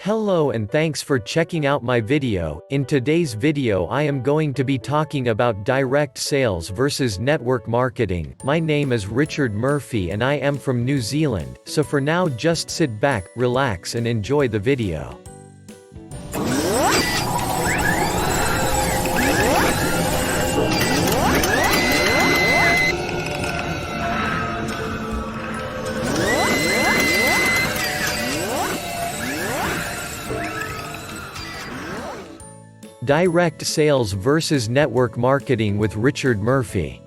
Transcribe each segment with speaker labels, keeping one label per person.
Speaker 1: Hello and thanks for checking out my video. In today's video I am going to be talking about direct sales versus network marketing. My name is Richard Murphy and I am from New Zealand, so for now just sit back, relax and enjoy the video. Direct sales versus network marketing with Richard Murphy.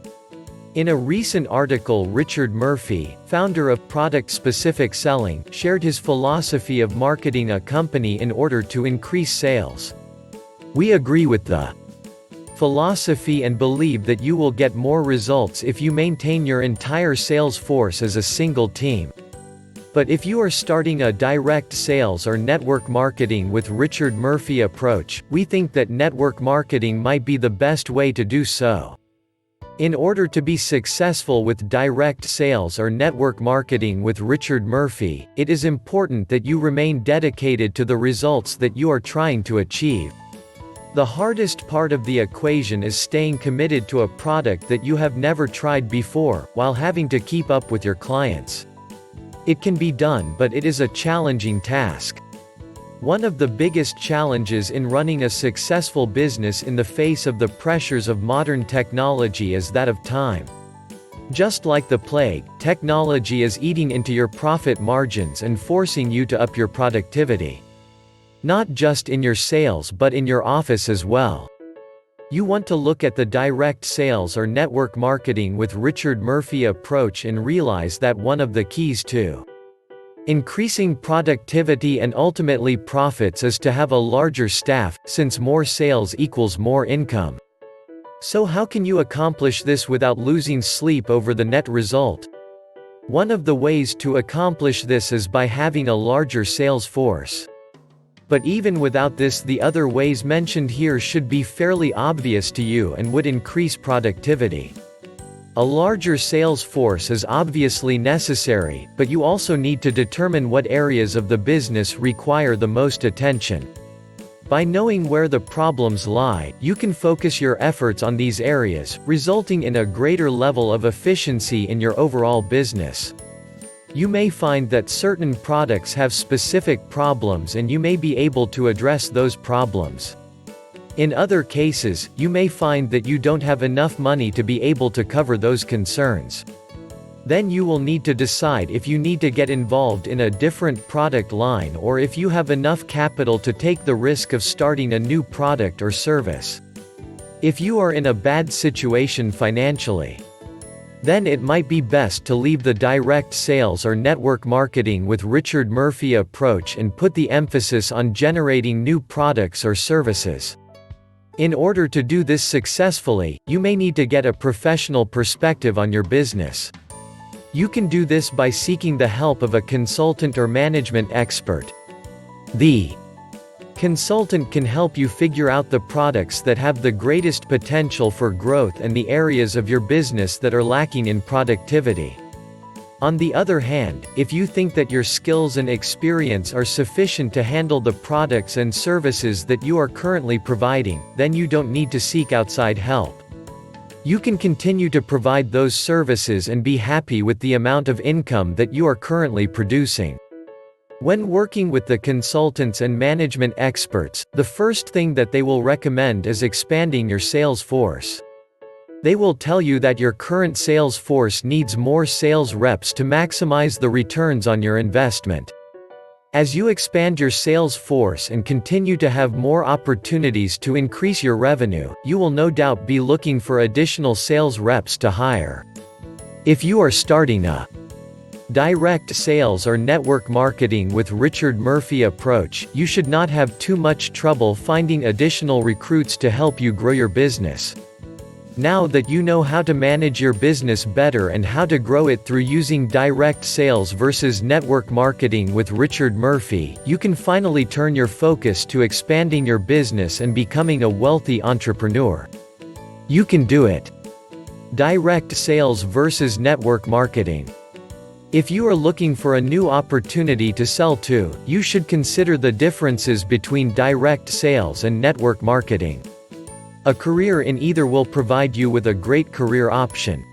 Speaker 1: In a recent article, Richard Murphy, founder of Product-Specific Selling, shared his philosophy of marketing a company in order to increase sales. We agree with the philosophy and believe that you will get more results if you maintain your entire sales force as a single team. But if you are starting a direct sales or network marketing with Richard Murphy approach, we think that network marketing might be the best way to do so. In order to be successful with direct sales or network marketing with Richard Murphy, it is important that you remain dedicated to the results that you are trying to achieve. The hardest part of the equation is staying committed to a product that you have never tried before, while having to keep up with your clients. It can be done, but it is a challenging task. One of the biggest challenges in running a successful business in the face of the pressures of modern technology is that of time. Just like the plague, technology is eating into your profit margins and forcing you to up your productivity. Not just in your sales but in your office as well. You want to look at the direct sales or network marketing with Richard Murphy approach and realize that one of the keys to increasing productivity and ultimately profits is to have a larger staff, since more sales equals more income. So how can you accomplish this without losing sleep over the net result? One of the ways to accomplish this is by having a larger sales force. But even without this, the other ways mentioned here should be fairly obvious to you and would increase productivity. A larger sales force is obviously necessary, but you also need to determine what areas of the business require the most attention. By knowing where the problems lie, you can focus your efforts on these areas, resulting in a greater level of efficiency in your overall business. You may find that certain products have specific problems and you may be able to address those problems. In other cases, you may find that you don't have enough money to be able to cover those concerns. Then you will need to decide if you need to get involved in a different product line or if you have enough capital to take the risk of starting a new product or service. If you are in a bad situation financially, then it might be best to leave the direct sales or network marketing with Richard Murphy approach and put the emphasis on generating new products or services. In order to do this successfully, you may need to get a professional perspective on your business. You can do this by seeking the help of a consultant or management expert. The consultant can help you figure out the products that have the greatest potential for growth and the areas of your business that are lacking in productivity. On the other hand, if you think that your skills and experience are sufficient to handle the products and services that you are currently providing, then you don't need to seek outside help. You can continue to provide those services and be happy with the amount of income that you are currently producing. When working with the consultants and management experts, the first thing that they will recommend is expanding your sales force. They will tell you that your current sales force needs more sales reps to maximize the returns on your investment. As you expand your sales force and continue to have more opportunities to increase your revenue, you will no doubt be looking for additional sales reps to hire. If you are starting a direct sales or network marketing with Richard Murphy approach, you should not have too much trouble finding additional recruits to help you grow your business. Now that you know how to manage your business better and how to grow it through using direct sales versus network marketing with Richard Murphy, you can finally turn your focus to expanding your business and becoming a wealthy entrepreneur. You can do it. Direct sales versus network marketing. If you are looking for a new opportunity to sell to, you should consider the differences between direct sales and network marketing. A career in either will provide you with a great career option.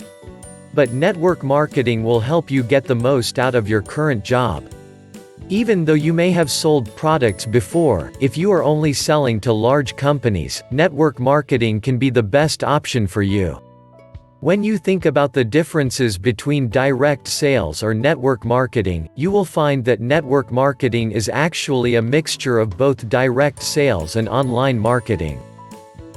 Speaker 1: But network marketing will help you get the most out of your current job. Even though you may have sold products before, if you are only selling to large companies, network marketing can be the best option for you. When you think about the differences between direct sales or network marketing, you will find that network marketing is actually a mixture of both direct sales and online marketing.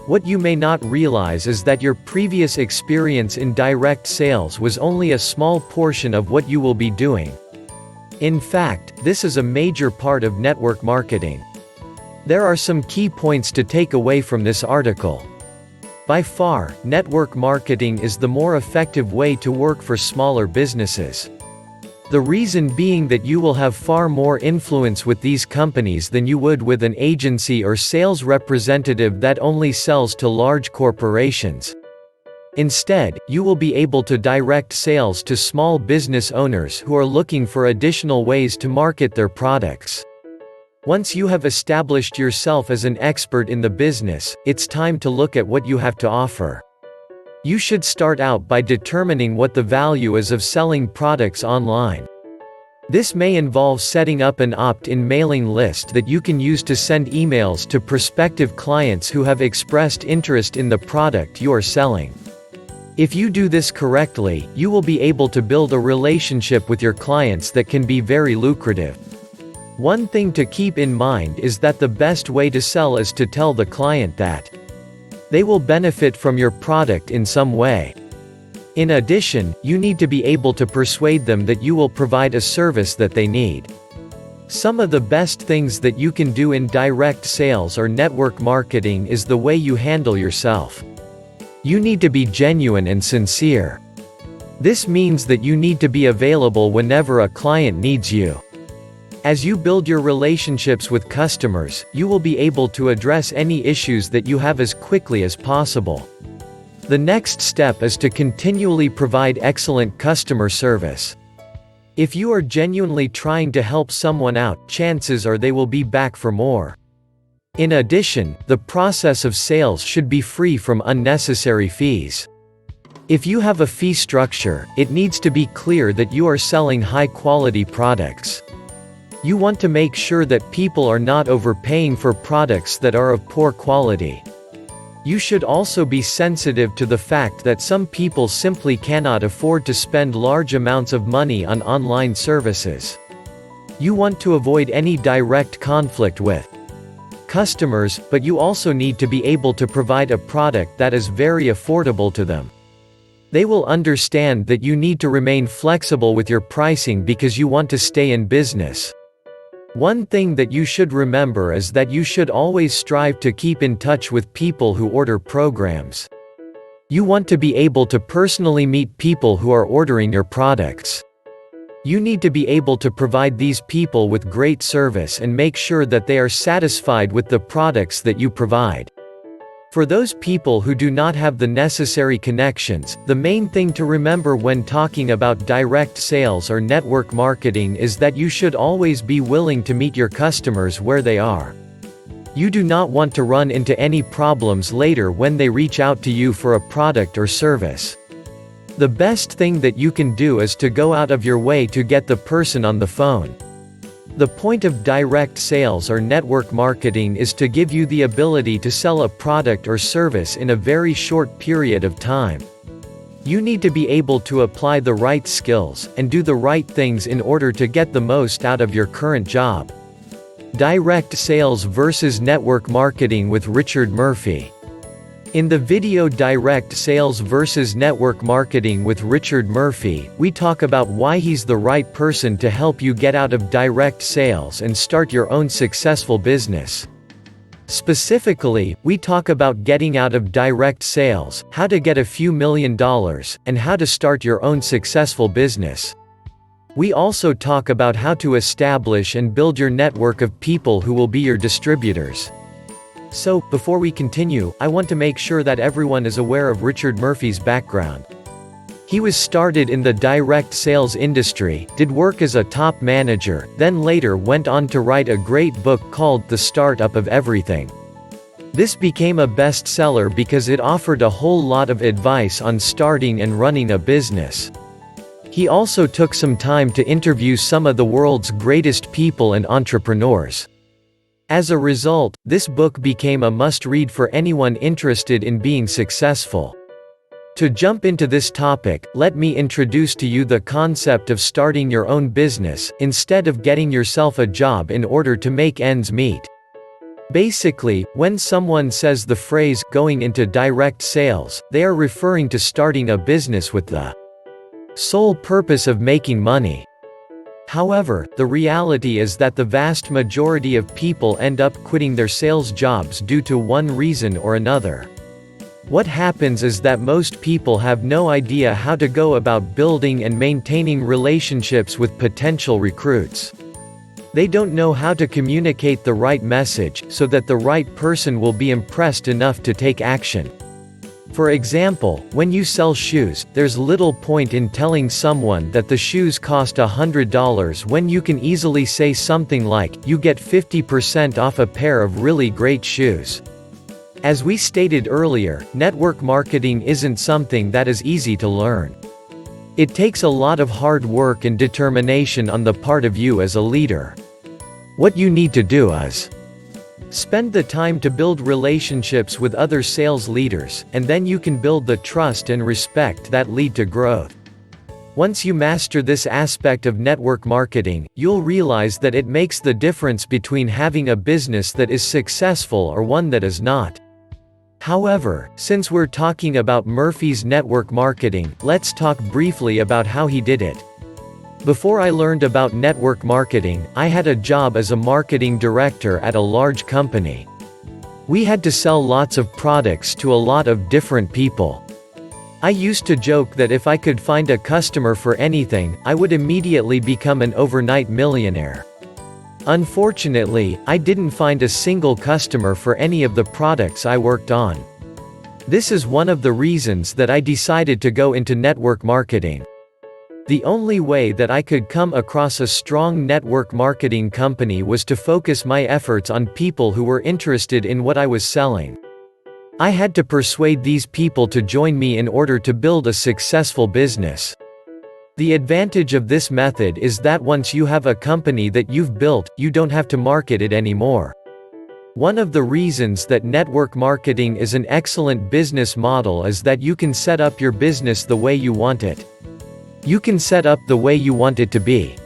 Speaker 1: What you may not realize is that your previous experience in direct sales was only a small portion of what you will be doing. In fact, this is a major part of network marketing. There are some key points to take away from this article. By far, network marketing is the more effective way to work for smaller businesses. The reason being that you will have far more influence with these companies than you would with an agency or sales representative that only sells to large corporations. Instead, you will be able to direct sales to small business owners who are looking for additional ways to market their products. Once you have established yourself as an expert in the business, it's time to look at what you have to offer. You should start out by determining what the value is of selling products online. This may involve setting up an opt-in mailing list that you can use to send emails to prospective clients who have expressed interest in the product you are selling. If you do this correctly, you will be able to build a relationship with your clients that can be very lucrative. One thing to keep in mind is that the best way to sell is to tell the client that they will benefit from your product in some way. In addition, you need to be able to persuade them that you will provide a service that they need. Some of the best things that you can do in direct sales or network marketing is the way you handle yourself. You need to be genuine and sincere. This means that you need to be available whenever a client needs you. As you build your relationships with customers, you will be able to address any issues that you have as quickly as possible. The next step is to continually provide excellent customer service. If you are genuinely trying to help someone out, chances are they will be back for more. In addition, the process of sales should be free from unnecessary fees. If you have a fee structure, it needs to be clear that you are selling high-quality products. You want to make sure that people are not overpaying for products that are of poor quality. You should also be sensitive to the fact that some people simply cannot afford to spend large amounts of money on online services. You want to avoid any direct conflict with customers, but you also need to be able to provide a product that is very affordable to them. They will understand that you need to remain flexible with your pricing because you want to stay in business. One thing that you should remember is that you should always strive to keep in touch with people who order programs. You want to be able to personally meet people who are ordering your products. You need to be able to provide these people with great service and make sure that they are satisfied with the products that you provide. For those people who do not have the necessary connections, the main thing to remember when talking about direct sales or network marketing is that you should always be willing to meet your customers where they are. You do not want to run into any problems later when they reach out to you for a product or service. The best thing that you can do is to go out of your way to get the person on the phone. The point of direct sales or network marketing is to give you the ability to sell a product or service in a very short period of time. You need to be able to apply the right skills, and do the right things in order to get the most out of your current job. Direct sales versus network marketing with Richard Murphy. In the video Direct Sales versus Network Marketing with Richard Murphy, we talk about why he's the right person to help you get out of direct sales and start your own successful business. Specifically, we talk about getting out of direct sales, how to get a few $1,000,000, and how to start your own successful business. We also talk about how to establish and build your network of people who will be your distributors. So, before we continue, I want to make sure that everyone is aware of Richard Murphy's background. He was started in the direct sales industry, did work as a top manager, then later went on to write a great book called The Startup of Everything. This became a bestseller because it offered a whole lot of advice on starting and running a business. He also took some time to interview some of the world's greatest people and entrepreneurs. As a result, this book became a must-read for anyone interested in being successful. To jump into this topic, let me introduce to you the concept of starting your own business, instead of getting yourself a job in order to make ends meet. Basically, when someone says the phrase, going into direct sales, they are referring to starting a business with the sole purpose of making money. However, the reality is that the vast majority of people end up quitting their sales jobs due to one reason or another. What happens is that most people have no idea how to go about building and maintaining relationships with potential recruits. They don't know how to communicate the right message, so that the right person will be impressed enough to take action. For example, when you sell shoes, there's little point in telling someone that the shoes cost $100 when you can easily say something like, "You get 50% off a pair of really great shoes." As we stated earlier, network marketing isn't something that is easy to learn. It takes a lot of hard work and determination on the part of you as a leader. What you need to do is spend the time to build relationships with other sales leaders, and then you can build the trust and respect that lead to growth. Once you master this aspect of network marketing, you'll realize that it makes the difference between having a business that is successful or one that is not. However, since we're talking about Murphy's network marketing, let's talk briefly about how he did it. Before I learned about network marketing, I had a job as a marketing director at a large company. We had to sell lots of products to a lot of different people. I used to joke that if I could find a customer for anything, I would immediately become an overnight millionaire. Unfortunately, I didn't find a single customer for any of the products I worked on. This is one of the reasons that I decided to go into network marketing. The only way that I could come across a strong network marketing company was to focus my efforts on people who were interested in what I was selling. I had to persuade these people to join me in order to build a successful business. The advantage of this method is that once you have a company that you've built, you don't have to market it anymore. One of the reasons that network marketing is an excellent business model is that you can set up your business the way you want it. You can set up the way you want it to be.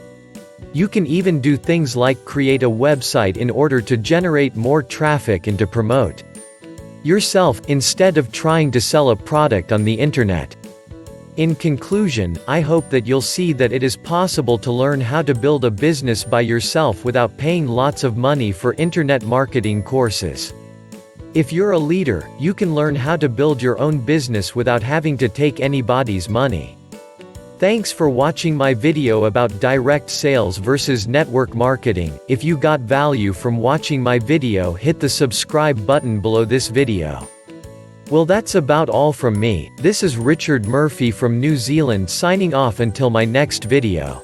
Speaker 1: You can even do things like create a website in order to generate more traffic and to promote yourself, instead of trying to sell a product on the internet. In conclusion, I hope that you'll see that it is possible to learn how to build a business by yourself without paying lots of money for internet marketing courses. If you're a leader, you can learn how to build your own business without having to take anybody's money. Thanks for watching my video about direct sales versus network marketing. If you got value from watching my video, hit the subscribe button below this video. Well, that's about all from me. This is Richard Murphy from New Zealand signing off until my next video.